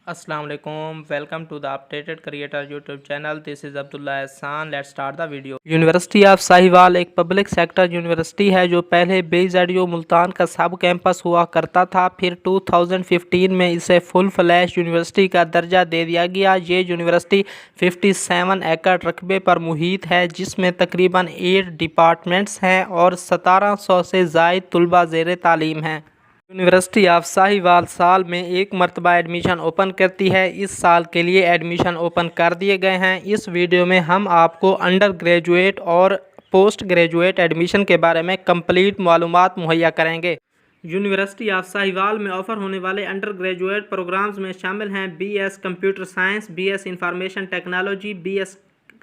अस्सलाम वालेकुम, welcome to the updated creator YouTube channel. This is Abdullah Ehsan. Let's start the video. University of Sahiwal एक public sector university है जो पहले BZU मुल्तान का सब कैंपस हुआ करता था। फिर 2015 में इसे फुल फ्लैश यूनिवर्सिटी का दर्जा दे दिया गया। ये यूनिवर्सिटी 57 एकड़ रकबे पर मुहित है, जिसमें तकरीबन 8 डिपार्टमेंट्स हैं और 1700 से ज़ायद तलबा ज़ेर तालीम हैं। यूनिवर्सिटी ऑफ साहिवाल साल में एक मरतबा एडमिशन ओपन करती है। इस साल के लिए एडमिशन ओपन कर दिए गए हैं। इस वीडियो में हम आपको अंडर ग्रेजुएट और पोस्ट ग्रेजुएट एडमिशन के बारे में कंप्लीट मालूमात मुहैया करेंगे। यूनिवर्सिटी ऑफ साहिवाल में ऑफ़र होने वाले अंडर ग्रेजुएट प्रोग्राम्स में शामिल हैं BS computer science, BS information technology, BS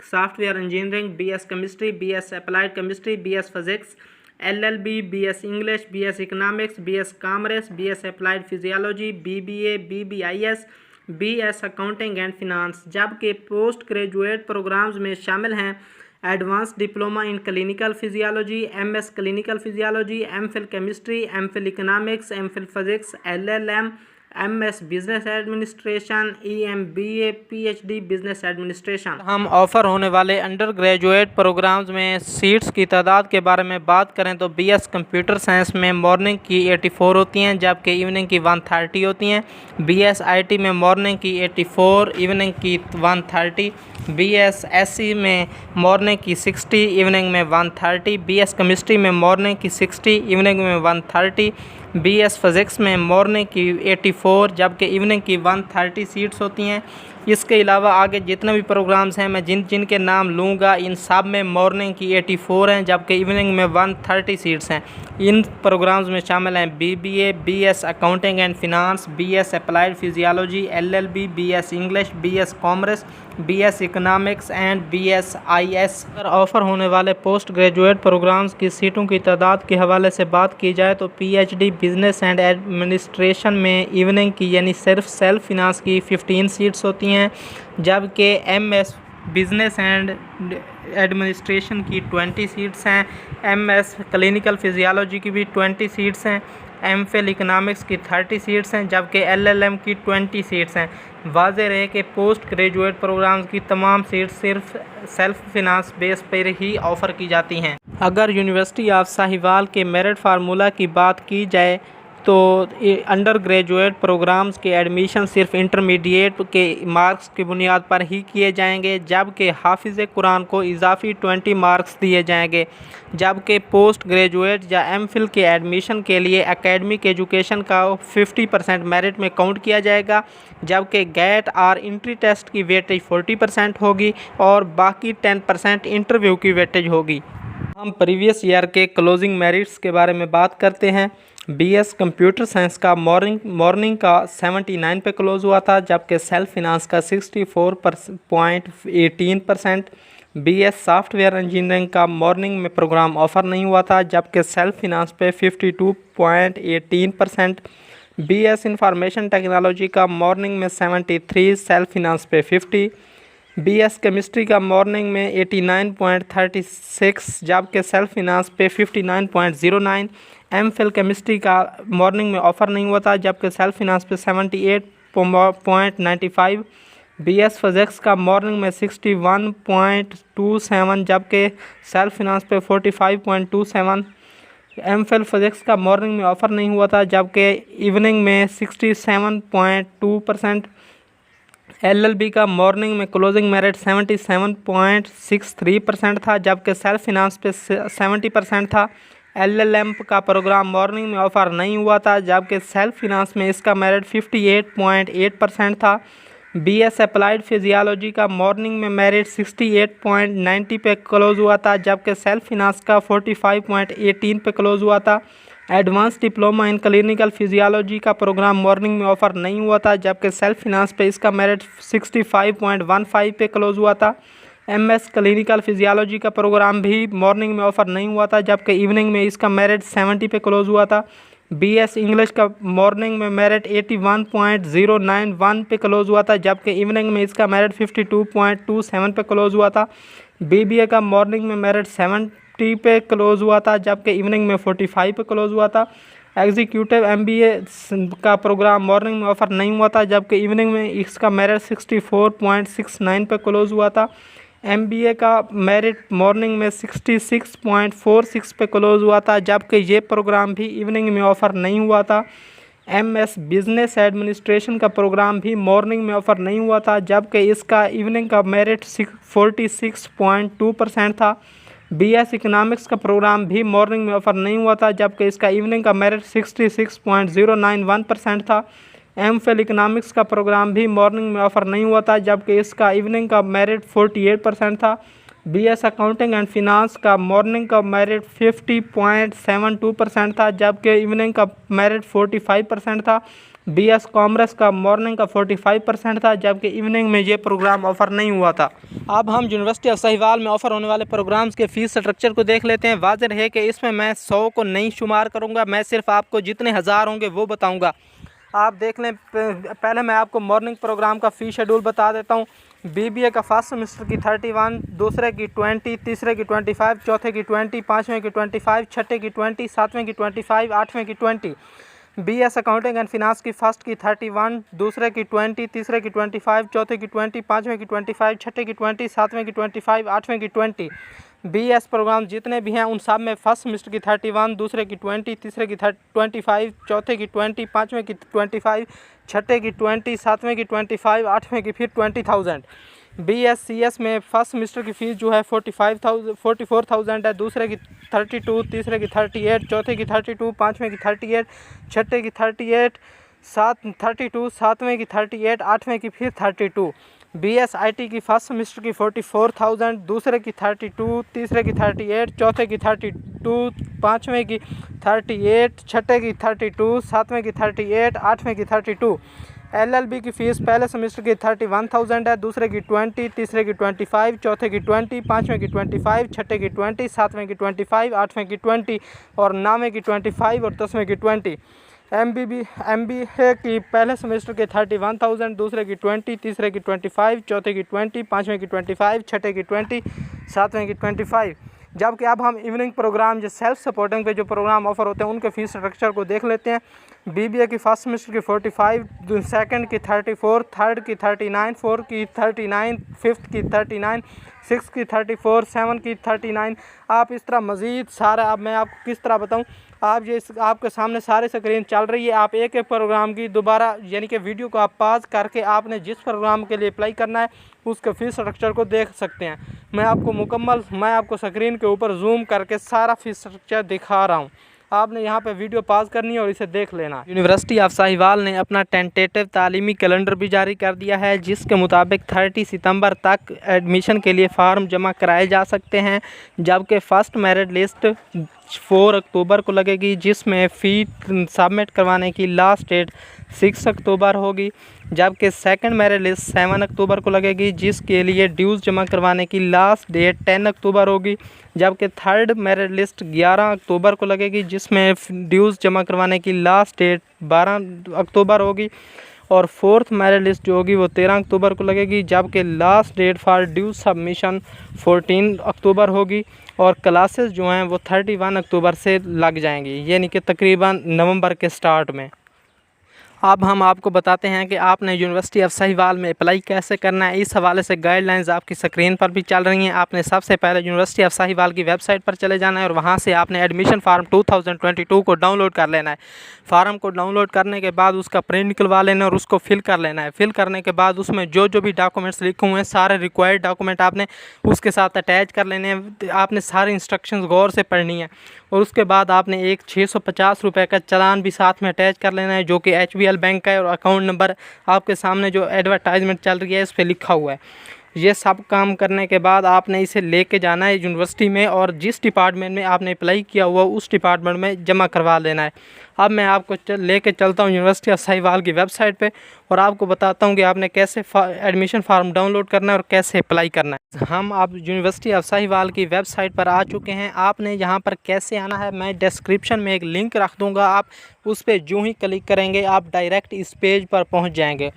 software engineering, BS chemistry, BS applied chemistry, BS physics, LLB, BS English, BS economics, BS commerce, BS applied physiology, BBA, BBIS, BS accounting and finance. जबकि post graduate programmes में शामिल हैं advance diploma in clinical physiology, MS clinical physiology, MPhil chemistry, MPhil economics, MPhil physics, LLM, MS business administration, EMBA, PhD business administration. हम offer होने वाले under graduate programmes में seats की तादाद के बारे में बात करें तो BS कंप्यूटर साइंस में मॉर्निंग की 84 होती हैं, जबकि इवनिंग की 130 होती हैं। BS IT में मॉर्निंग की 84, इवनिंग की 130। BS SC में मॉर्निंग की 60, इवनिंग में 130। BS केमिस्ट्री में मॉर्निंग की 60, इवनिंग में 130। BS फिज़िक्स में मॉर्निंग की 84, जबकि इवनिंग की 130 सीट्स होती हैं। इसके अलावा आगे जितने भी प्रोग्राम्स हैं मैं जिन के नाम लूँगा इन सब में मॉर्निंग की 84 हैं, जबकि इवनिंग में 130 सीट्स हैं। इन प्रोग्राम्स में शामिल हैं BBA, BS accounting and finance, BS applied physiology, LLB, BS English, BS commerce, BS economics and BS IS। अगर ऑफ़र होने वाले पोस्ट ग्रेजुएट प्रोग्राम्स की सीटों की तादाद के हवाले से बात की जाए तो PhD बिजनेस एंड एडमिनिस्ट्रेशन में इवनिंग की यानी सिर्फ सेल्फ फिनांस की 15 सीट्स होती हैं, जबकि MS बिजनेस एंड एडमिनिस्ट्रेशन की 20 सीट्स हैं। MS क्लिनिकल फिजियोलॉजी की भी 20 सीट्स हैं। MPhil इकोनॉमिक्स की 30 सीट्स हैं, जबकि LLM की 20 सीट्स हैं। वाज़ेह रहे कि पोस्ट ग्रेजुएट प्रोग्राम्स की तमाम सीट्स सिर्फ सेल्फ फिनांस बेस पर ही ऑफ़र की जाती हैं। अगर यूनिवर्सिटी ऑफ साहिवाल के मेरिट फार्मूला की बात की जाए तो अंडर ग्रेजुएट प्रोग्राम्स के एडमिशन सिर्फ इंटरमीडिएट के मार्क्स की बुनियाद पर ही किए जाएंगे, जबकि हाफिज़ कुरान को इजाफी 20 मार्क्स दिए जाएंगे। जबकि पोस्ट ग्रेजुएट या MPhil के एडमिशन के लिए एकेडमिक एजुकेशन का 50% मेरिट में काउंट किया जाएगा, जबकि गेट और इंट्री टेस्ट की वेटेज 40% होगी और बाकी 10% इंटरव्यू की वेटेज होगी। हम प्रीवियस ईयर के क्लोजिंग मेरिट्स के बारे में बात करते हैं। BS कंप्यूटर साइंस का मॉर्निंग का 79 पे क्लोज़ हुआ था, जबकि सेल्फ फिनांस का 64.18%। BS सॉफ्टवेयर इंजीनियरिंग का मॉर्निंग में प्रोग्राम ऑफ़र नहीं हुआ था, जबकि सेल्फ फिनांस पे 52.18%। BS इंफॉर्मेशन टेक्नोलॉजी का मॉर्निंग में 73, सेल्फ फिनांस पे 50। BS केमिस्ट्री का मॉर्निंग में 89.36, जबकि सेल्फ फिनांस पे 59.09। MPhil केमिस्ट्री का मॉर्निंग में ऑफ़र नहीं हुआ था, जबकि सेल्फ फिनांस पे 78.95। BS फिज़िक्स का मॉर्निंग में 61.27, जबकि सेल्फ फिनांस पे 45.27। MPhil फिज़िक्स का मॉर्निंग में ऑफ़र नहीं हुआ था, जबकि इवनिंग में 67.2%। LLB का मॉर्निंग में क्लोजिंग मेरिट 77.63% था, जबकि सेल्फ फिनांस पे 70% था। LLM का प्रोग्राम मॉर्निंग में ऑफ़र नहीं हुआ था, जबकि सेल्फ फिनांस में इसका मेरिट 58.8% था। BS अप्लाइड फिजियोलॉजी का मॉर्निंग में मेरिट 68.90 पे क्लोज़ हुआ था, जबकि सेल्फ फिनांस का 45.18 पे क्लोज़ हुआ था। Advance diploma in clinical physiology का प्रोग्राम मॉर्निंग में ऑफ़र नहीं हुआ था, जबकि सेल्फ फिनांस पे इसका मेरिट 65.15 पे क्लोज़ हुआ था। MS क्लिनिकल फिजियोलॉजी का प्रोग्राम भी मॉर्निंग में ऑफ़र नहीं हुआ था, जबकि इवनिंग में इसका मेरिट 70 पे क्लोज़ हुआ था। BS इंग्लिश का मॉर्निंग में मेरिट 81.091 पे क्लोज़ हुआ था, जबकि इवनिंग में इसका मेरिट 52.27 पे क्लोज़ हुआ था। BBA का मॉर्निंग में मेरिट 70 पे क्लोज़ हुआ था, जबकि इवनिंग में 45 पे क्लोज़ हुआ था। एग्जीक्यूटिव MBA का प्रोग्राम मॉर्निंग में ऑफ़र नहीं हुआ था, जबकि इवनिंग में इसका मेरिट 64.69 पे क्लोज़ हुआ था। MBA का मेरिट मॉर्निंग में 66.46 पे क्लोज़ हुआ था, जबकि ये प्रोग्राम भी इवनिंग में ऑफ़र नहीं हुआ था। MS बिज़नेस एडमिनिस्ट्रेशन का प्रोग्राम भी मॉर्निंग में ऑफ़र नहीं हुआ था, जबकि इसका इवनिंग का मेरिट 46.2% था। BS इकोनॉमिक्स का प्रोग्राम भी मॉर्निंग में ऑफ़र नहीं हुआ था, जबकि इसका इवनिंग का मेरिट 66.091% था। MPhil इकोनॉमिक्स का प्रोग्राम भी मॉर्निंग में ऑफ़र नहीं हुआ था, जबकि इसका इवनिंग का मेरिट 48% था। BS अकाउंटिंग एंड फिनांस का मॉर्निंग का मेरिट 50.72% था, जबकि इवनिंग का मेरिट 45% था। BS कॉमर्स का मॉर्निंग का 45% था, जबकि इवनिंग में ये प्रोग्राम ऑफ़र नहीं हुआ था। अब हम यूनिवर्सिटी ऑफ साहिवाल में ऑफ़र होने वाले प्रोग्राम्स के फ़ीस स्ट्रक्चर को देख लेते हैं। वाज़ेह है कि इसमें मैं 100 को नहीं शुमार करूँगा, मैं सिर्फ आपको जितने हज़ार होंगे वो बताऊँगा। आप देख लें, पहले मैं आपको मॉर्निंग प्रोग्राम का फ़ी शेड्यूल बता देता हूँ। BBA का फर्स्ट सेमेस्टर की 31, दूसरे की 20, तीसरे की 25, चौथे की 20, पाँचवें की 25, छठे की 20, सातवें की 25, आठवें की 20। BS अकाउंटिंग एंड फिनांस की फर्स्ट की 31, दूसरे की 20, तीसरे की 25, चौथे की 20, पाँचवें की 25, छठे की 20, सातवें की 25, आठवें की 20। BS प्रोग्राम जितने भी हैं उन सब में फर्स्ट सेमेस्टर की 31, दूसरे की 20, तीसरे की 25, चौथे की 20, पाँचवें की 25, छठे की 20, सातवें की 25, आठवें की फिर 20,000। BSCS में फर्स्ट सेमेस्टर की फ़ीस जो है 44,000 है, दूसरे की 32, तीसरे की 38, चौथे की 32, पाँचवें की 38, छठे की 38, 32, सातवें की 38, आठवें की फिर 32। BSIT की फर्स्ट सेमेस्टर की 44,000, दूसरे की 32, तीसरे की 38, चौथे की 32, पाँचवें की 38, छठे की 32, सातवें की 38, आठवें की 32। LLB की फ़ीस पहले सेमेस्टर की 31,000 है, दूसरे की 20, तीसरे की 25, चौथे की 20, पाँचवें की 25, छठे की 20, सातवें की 25, आठवें की 20 और नौवें की 25 और 10वें की 20। MBA की पहले सेमेस्टर के 31,000, दूसरे की 20, तीसरे की 25, चौथे की 20, पाँचवें की 25, छठे की 20, सातवें की 25। जबकि अब हम इवनिंग प्रोग्राम जो सेल्फ सपोर्टिंग पे जो प्रोग्राम ऑफर होते हैं उनके फ़ीस स्ट्रक्चर को देख लेते हैं। BBA की फर्स्ट सेमेस्टर की 45, सेकंड की 34, थर्ड की 39, फोर्थ की 39, फिफ्थ की 39, सिक्स की 34, सेवन की 39। आप इस तरह मज़ीद सारा, अब मैं आपको किस तरह बताऊं, आप ये आपके सामने सारे स्क्रीन चल रही है, आप एक एक प्रोग्राम की दोबारा यानी कि वीडियो को आप पॉज करके आपने जिस प्रोग्राम के लिए अप्लाई करना है उसके फ़ीस स्ट्रक्चर को देख सकते हैं। मैं आपको स्क्रीन के ऊपर जूम करके सारा फ़ीस स्ट्रक्चर दिखा रहा हूँ। आपने यहाँ पे वीडियो पॉज करनी है और इसे देख लेना। यूनिवर्सिटी ऑफ साहिवाल ने अपना टेंटेटिव तालीमी कैलेंडर भी जारी कर दिया है, जिसके मुताबिक 30 सितंबर तक एडमिशन के लिए फ़ार्म जमा कराए जा सकते हैं, जबकि फ़र्स्ट मेरिट लिस्ट 4 अक्टूबर को लगेगी, जिसमें फ़ी सबमिट करवाने की लास्ट डेट 6 अक्टूबर होगी, जबकि सेकंड मेरिट लिस्ट 7 अक्टूबर को लगेगी, जिसके लिए ड्यूज़ जमा करवाने की लास्ट डेट 10 अक्टूबर होगी, जबकि थर्ड मेरिट लिस्ट 11 अक्टूबर को लगेगी, जिसमें ड्यूज़ जमा करवाने की लास्ट डेट 12 अक्टूबर होगी, और फोर्थ मेरिट लिस्ट जो होगी वो 13 अक्टूबर को लगेगी, जबकि last date for due submission 14 अक्टूबर होगी, और क्लासेस जो हैं वो 31 अक्टूबर से लग जाएंगी, यानी कि तकरीबन नवंबर के स्टार्ट में। अब हम आपको बताते हैं कि आपने यूनिवर्सिटी ऑफ साहिवाल में अप्लाई कैसे करना है। इस हवाले से गाइडलाइंस आपकी स्क्रीन पर भी चल रही हैं। आपने सबसे पहले यूनिवर्सिटी ऑफ साहिवाल की वेबसाइट पर चले जाना है और वहां से आपने एडमिशन फार्म 2022 को डाउनलोड कर लेना है। फार्म को डाउनलोड करने के बाद उसका प्रिंट निकलवा लेना और उसको फिल कर लेना है। फिल करने के बाद उसमें जो जो भी डॉक्यूमेंट्स लिखे हुए हैं सारे रिक्वायर्ड डॉक्यूमेंट आपने उसके साथ अटैच कर लेने हैं। आपने सारी इंस्ट्रक्शंस गौर से पढ़नी है और उसके बाद आपने एक 650 रुपये का चालान भी साथ में अटैच कर लेना है, जो कि HBL बैंक का है, और अकाउंट नंबर आपके सामने जो एडवर्टाइजमेंट चल रही है इस पर लिखा हुआ है। ये सब काम करने के बाद आपने इसे लेके जाना है यूनिवर्सिटी में और जिस डिपार्टमेंट में आपने अप्लाई किया हुआ उस डिपार्टमेंट में जमा करवा लेना है। अब मैं आपको लेके चलता हूँ यूनिवर्सिटी ऑफ साहिवाल की वेबसाइट पे और आपको बताता हूँ कि आपने कैसे एडमिशन फार्म डाउनलोड करना है और कैसे अप्लाई करना है। हम आप यूनिवर्सिटी ऑफ साहिवाल की वेबसाइट पर आ चुके हैं। आपने यहाँ पर कैसे आना है मैं डिस्क्रिप्शन में एक लिंक रख दूँगा, आप उस पर जो ही क्लिक करेंगे आप डायरेक्ट इस पेज पर पहुँच जाएँगे।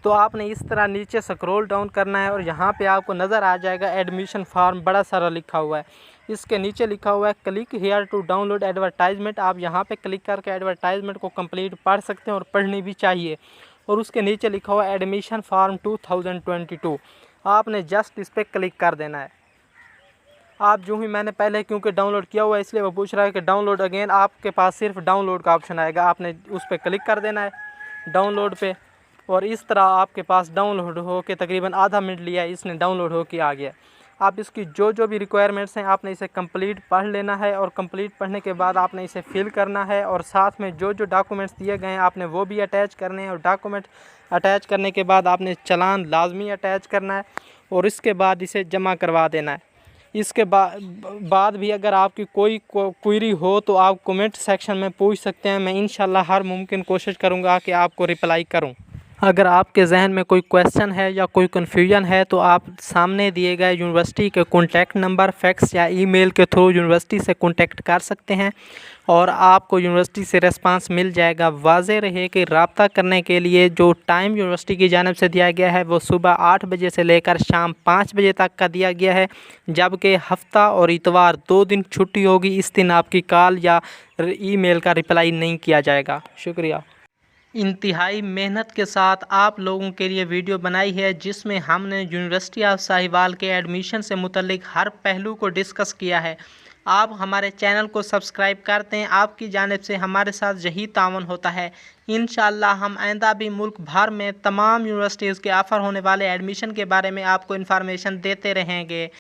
तो आपने इस तरह नीचे स्क्रॉल डाउन करना है और यहाँ पे आपको नज़र आ जाएगा एडमिशन फार्म बड़ा सारा लिखा हुआ है। इसके नीचे लिखा हुआ है click here to download advertisement. आप यहाँ पे क्लिक करके एडवर्टाइजमेंट को कंप्लीट पढ़ सकते हैं और पढ़नी भी चाहिए। और उसके नीचे लिखा हुआ है एडमिशन फॉर्म 2022। आपने जस्ट इस पर क्लिक कर देना है। आप जो ही मैंने पहले क्योंकि डाउनलोड किया हुआ है इसलिए वो पूछ रहा है कि डाउनलोड अगेन, आपके पास सिर्फ डाउनलोड का ऑप्शन आएगा। आपने उस पर क्लिक कर देना है डाउनलोड पे, और इस तरह आपके पास डाउनलोड हो के तकरीबन आधा मिनट लिया है, इसने डाउनलोड हो के आ गया। आप इसकी जो भी रिक्वायरमेंट्स हैं आपने इसे कंप्लीट पढ़ लेना है, और कंप्लीट पढ़ने के बाद आपने इसे फिल करना है, और साथ में जो डॉक्यूमेंट्स दिए गए हैं आपने वो भी अटैच करने हैं। और डॉक्यूमेंट अटैच करने के बाद आपने चालान लाजमी अटैच करना है, और इसके बाद इसे जमा करवा देना है। इसके बाद भी अगर आपकी कोई क्वेरी हो तो आप कमेंट सेक्शन में पूछ सकते हैं। मैं इंशाल्लाह हर मुमकिन कोशिश करूंगा कि आपको रिप्लाई करूं। अगर आपके जहन में कोई क्वेश्चन है या कोई कन्फ्यूजन है तो आप सामने दिए गए यूनिवर्सिटी के कॉन्टैक्ट नंबर, फैक्स या ईमेल के थ्रू यूनिवर्सिटी से कॉन्टैक्ट कर सकते हैं, और आपको यूनिवर्सिटी से रिस्पांस मिल जाएगा। वाज़ेह रहे कि रब्ता करने के लिए जो टाइम यूनिवर्सिटी की जानिब से दिया गया है वो सुबह 8 बजे से लेकर शाम 5 बजे तक का दिया गया है, जबकि हफ्ता और इतवार 2 दिन छुट्टी होगी। इस दिन आपकी कॉल या ईमेल का रिप्लाई नहीं किया जाएगा। शुक्रिया। इंतहाई मेहनत के साथ आप लोगों के लिए वीडियो बनाई है, जिसमें हमने यूनिवर्सिटी ऑफ साहिवाल के एडमिशन से मुतल्लिक हर पहलू को डिस्कस किया है। आप हमारे चैनल को सब्सक्राइब करते हैं, आपकी जानिब से हमारे साथ यही तावन होता है। इंशाअल्लाह हम आइंदा भी मुल्क भर में तमाम यूनिवर्सिटीज़ के ऑफ़र होने वाले एडमिशन के बारे में आपको इन्फॉर्मेशन देते रहेंगे।